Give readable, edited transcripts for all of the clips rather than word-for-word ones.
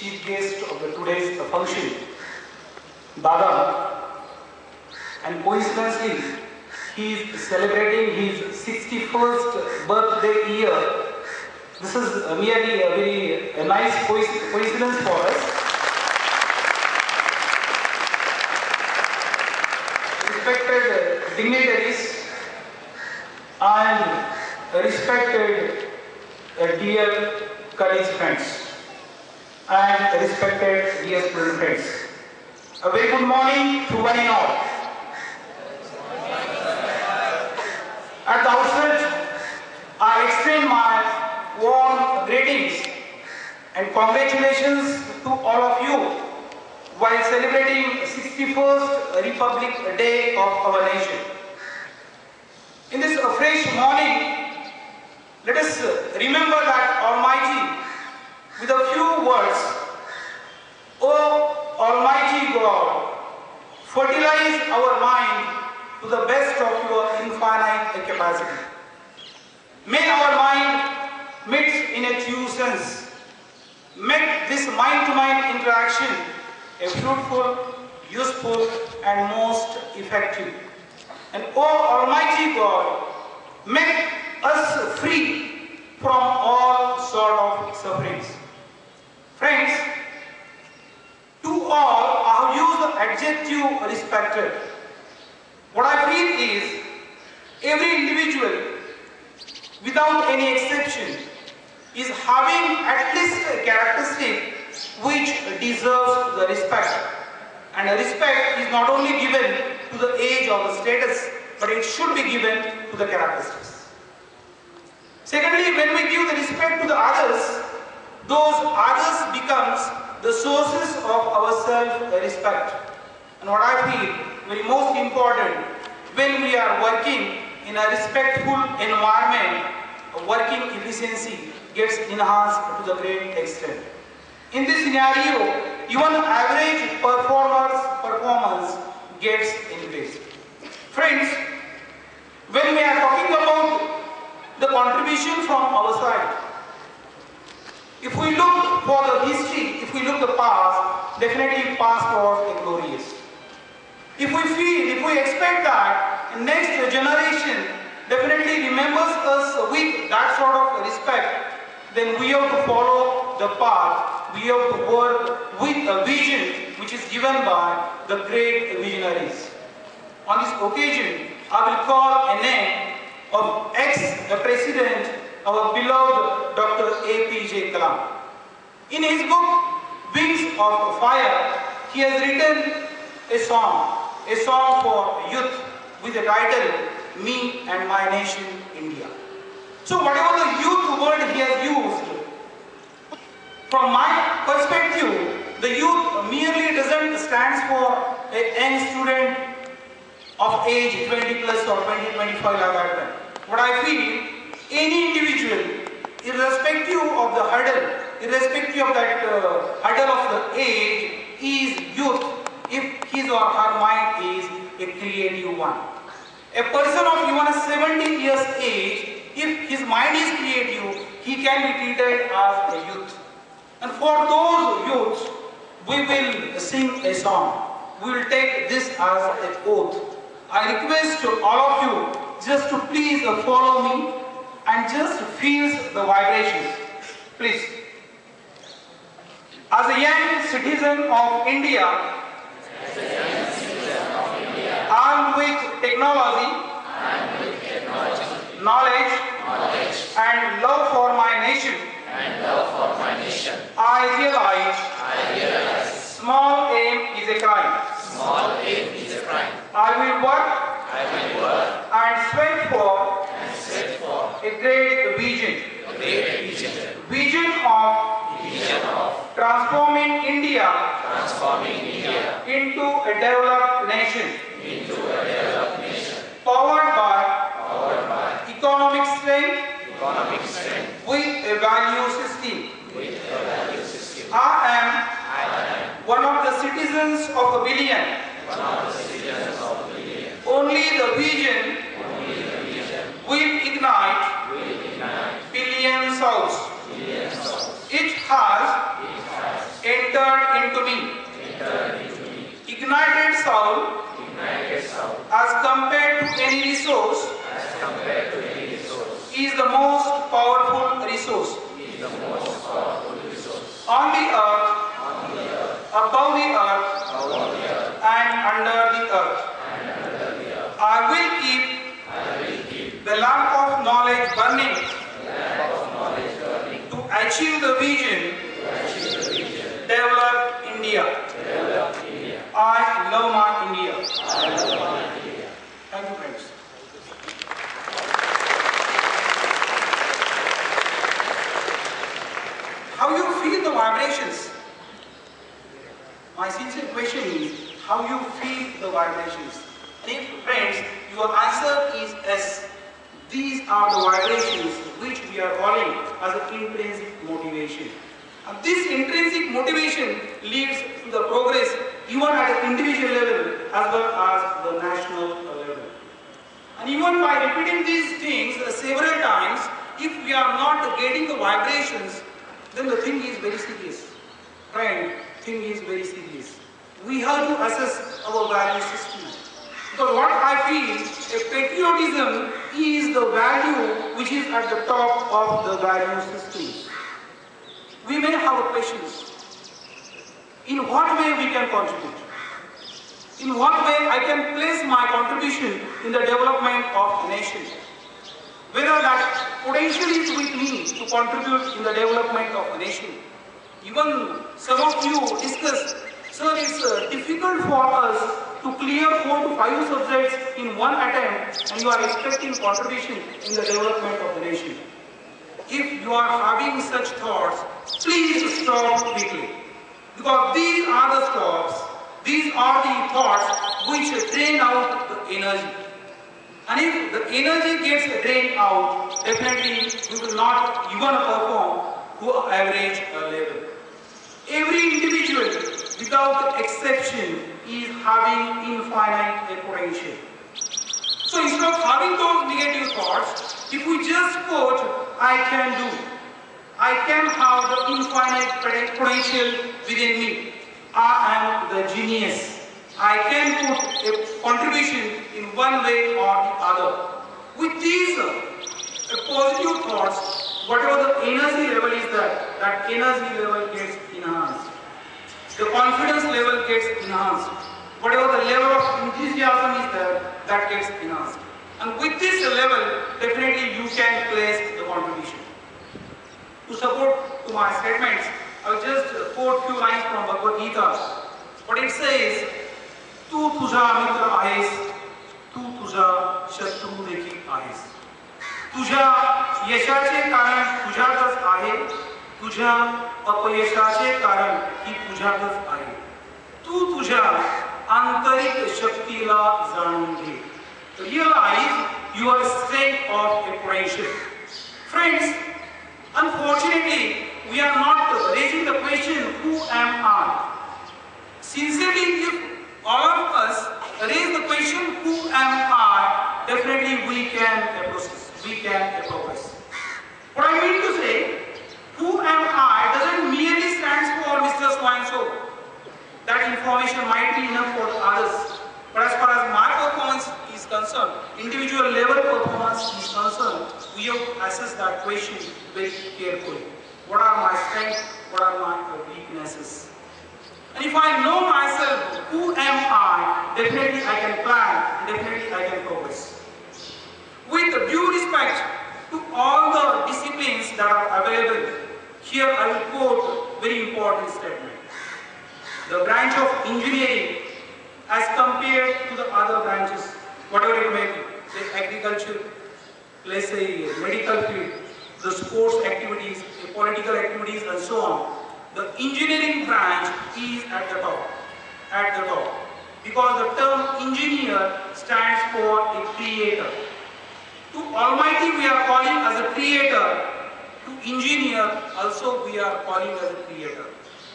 chief guest of the today's function, Dada, and coincidentally, he is celebrating his 61st birthday year. This is merely a nice coincidence for us. Respected dignitaries and respected dear colleagues, friends, and respected dear student friends. A very good morning to one and all. At the outset, I extend my warm greetings and congratulations to all of you while celebrating 61st Republic Day of our nation. In this fresh morning, let us remember that Almighty with a few words. O Almighty God, fertilize our mind to the best of your infinite capacity. May our mind meet in a true sense. Make this mind-to-mind interaction a fruitful, useful, and most effective. And O Almighty God, make us free from all sort of sufferings. Friends, to all, I have used the adjective respected. What I feel is, every individual, without any exception, is having at least a characteristic which deserves the respect. And a respect is not only given to the age or the status, but it should be given to the characteristics. Secondly, when we give the respect to the others, those others becomes the sources of our self-respect. And what I feel very most important, when we are working in a respectful environment, working efficiency gets enhanced to the great extent. In this scenario, even average performance gets increased. Friends, when we are talking about the contribution from our side, if we look for the history, if we look the past, definitely past was glorious. If we expect that next generation definitely remembers us with that sort of respect, then we have to follow the path, we have to work with a vision which is given by the great visionaries. On this occasion, I will call a name of ex-president, our beloved Dr. APJ Kalam. In his book, Wings of Fire, he has written a song for youth with the title, Me and My Nation, India. So whatever the youth word he has used, from my perspective, the youth merely doesn't stand for a young student of age 20 plus or 20, 25 like that. What I feel, any individual, irrespective of the hurdle, irrespective of that hurdle of the age, is youth if his or her mind is a creative one. A person of even 70 years age, if his mind is creative, he can be treated as a youth. And for those youths, we will sing a song. We will take this as an oath. I request all of you just to please follow me and just feel the vibrations. Please. As a young citizen of India, armed with technology, knowledge, and love for my nation, I realize small aim is a crime. I will work and sweat for a great vision. Vision of transforming India into a developed nation. Powered by economic strength with a value system. I am one of the citizens of a billion. Only the vision will ignite billion souls. It has soul as compared to any resource is the most powerful resource on the earth, above the earth, and under the earth. I will keep the lamp of knowledge burning to achieve the vision, develop India. I love my India. Thank you, friends. How you feel the vibrations? My sincere question is, how you feel the vibrations? And if, friends, your answer is yes, these are the vibrations which we are calling as an intrinsic motivation. And this intrinsic motivation leads to the progress even at an individual level as well as the national level. And even by repeating these things several times, if we are not getting the vibrations, then the thing is very serious. Friend, thing is very serious. We have to assess our value system. Because what I feel, a patriotism is the value which is at the top of the value system. We may have questions. In what way we can contribute? In what way I can place my contribution in the development of a nation? Whether that potential is with me to contribute in the development of a nation. Even some of you discussed, sir, it's difficult for us to clear 4 to 5 subjects in one attempt and you are expecting contribution in the development of the nation. If you are having such thoughts, please stop quickly. Because these are the stops, these are the thoughts which drain out the energy. And if the energy gets drained out, definitely you will not even perform to average level. Every individual, without exception, is having infinite potential. So instead of having those negative thoughts, if we just put, I can do, I can have the infinite potential within me. I am the genius. I can put a contribution in one way or the other. With these positive thoughts, whatever the energy level is there, that energy level gets enhanced. The confidence level gets enhanced. Whatever the level of enthusiasm is there, that gets enhanced. And with this level, definitely you can place the contribution. To support to my statements, I'll just quote few lines from Bhagavad Gita. What it says, तू तुझा मित्र आहेस, तू तुझा शत्रू देखील आहेस. तुझ्या यशाचे कारण तुझ्यातच आहे, तुझ्या अपयशाचे कारण ही तुझ्यातच आहे. तू तुझ्या आंतरिक शक्तीला जाणून घे. Realize your strength of potential. Friends, unfortunately, we are not raising the question, who am I? Sincerely, if all of us raise the question, who am I, definitely we can process, we can progress. What I mean to say, who am I doesn't merely stand for Mr. So-and-so. That information might be enough for others. But as far as my performance is concerned, individual level performance is concerned, we have to assess that question very carefully. What are my strengths? What are my weaknesses? And if I know myself, who am I, definitely I can plan, definitely I can progress. With due respect to all the disciplines that are available, here I will quote very important statement. The branch of engineering as compared to the other branches, whatever it may be, say agriculture, let's say medical field, the sports activities, the political activities and so on, the engineering branch is at the top, because the term engineer stands for a creator. To Almighty we are calling as a creator, to engineer also we are calling as a creator.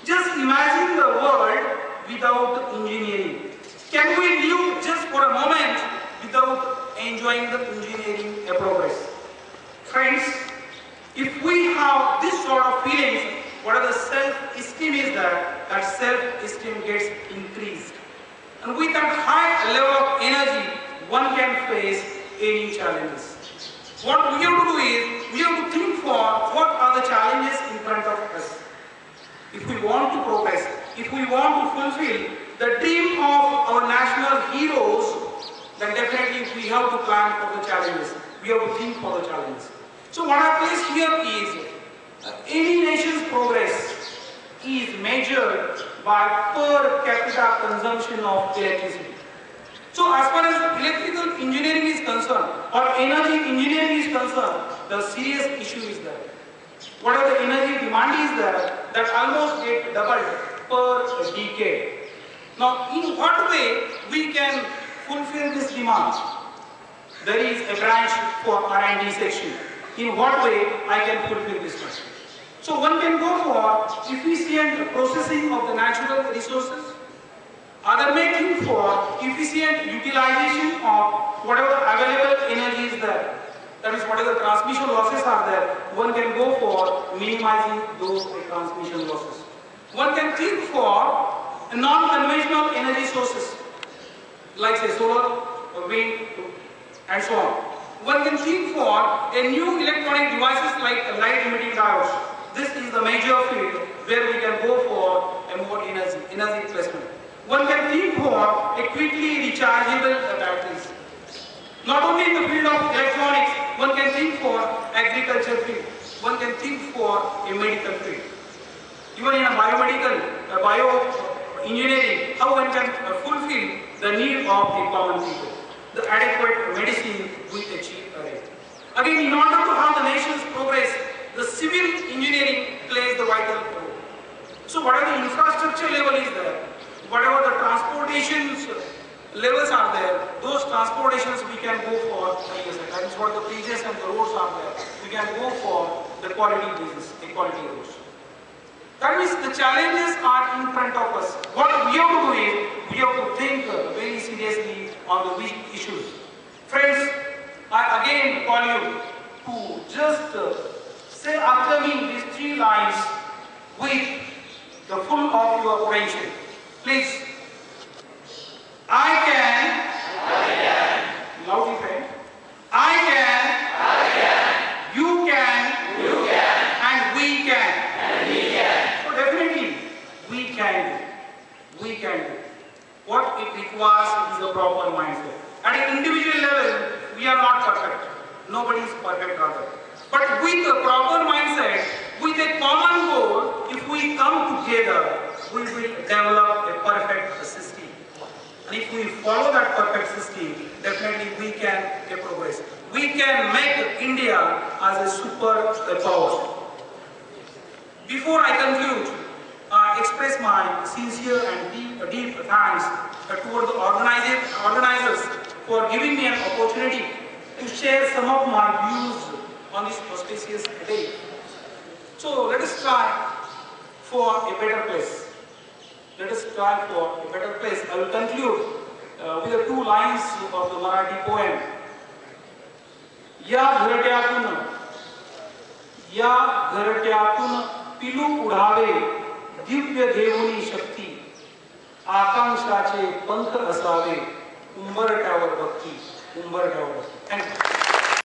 Just imagine the world without engineering. Can we live just for a moment without enjoying the engineering progress? Friends, if we have this sort of feelings, what are the self-esteem is that self-esteem gets increased. And with that high level of energy, one can face any challenges. What we have to do is, we have to think for what are the challenges in front of us. If we want to progress, if we want to fulfill the dream of our national heroes, then definitely we have to plan for the challenges. We have to think for the challenges. So what I place here is, any nation's progress is measured by per capita consumption of electricity. So as far as electrical engineering is concerned, or energy engineering is concerned, the serious issue is there. Whatever the energy demand is there, that almost get doubled per decade. Now, in what way we can fulfill this demand? There is a branch for R&D section. In what way I can fulfill this one? So one can go for efficient processing of the natural resources. Other may think for efficient utilization of whatever available energy is there. That is, whatever transmission losses are there, one can go for minimizing those transmission losses. One can think for non-conventional energy sources, like say solar, wind, and so on. One can think for a new electronic devices like light emitting diodes. This is the major field where we can go for a more energy placement. One can think for a quickly rechargeable batteries. Not only in the field of electronics, one can think for agriculture field. One can think for a medical field. Even in a biomedical, bioengineering, how one can fulfill the need of the common people. The adequate medicine with a cheap rate. Again, in order to have the nation's progress, the civil engineering plays the vital role. So whatever the infrastructure level is there, whatever the transportation levels are there, those transportations we can go for ISI. That is what the bridges and the roads are there. We can go for the quality bridges, the quality roads. That means the challenges are in front of us. What we have to do is, we have to think very seriously on the big issues. Friends, I again call you to just say after me these 3 lines with the full of your attention. Please. I can. Loudly, friend. I can. You can. And we can. So definitely, we can do. We can do. What it requires is a proper mindset. At an individual level, we are not perfect. Nobody is perfect rather. But with a proper mindset, with a common goal, if we come together, we will develop a perfect system. And if we follow that perfect system, definitely we can get progress. We can make India as a super power. Before I conclude, I express my sincere and deep thanks toward the organizers for giving me an opportunity to share some of my views on this auspicious day. So let us try for a better place. Let us try for a better place. I will conclude with the 2 lines of the Marathi poem. या घरट्यातून पिलू उडावे दिव्य देवनी शक्ती आकांक्षाचे पंख असावे उंबरठ्यावर भक्ती. Thank you.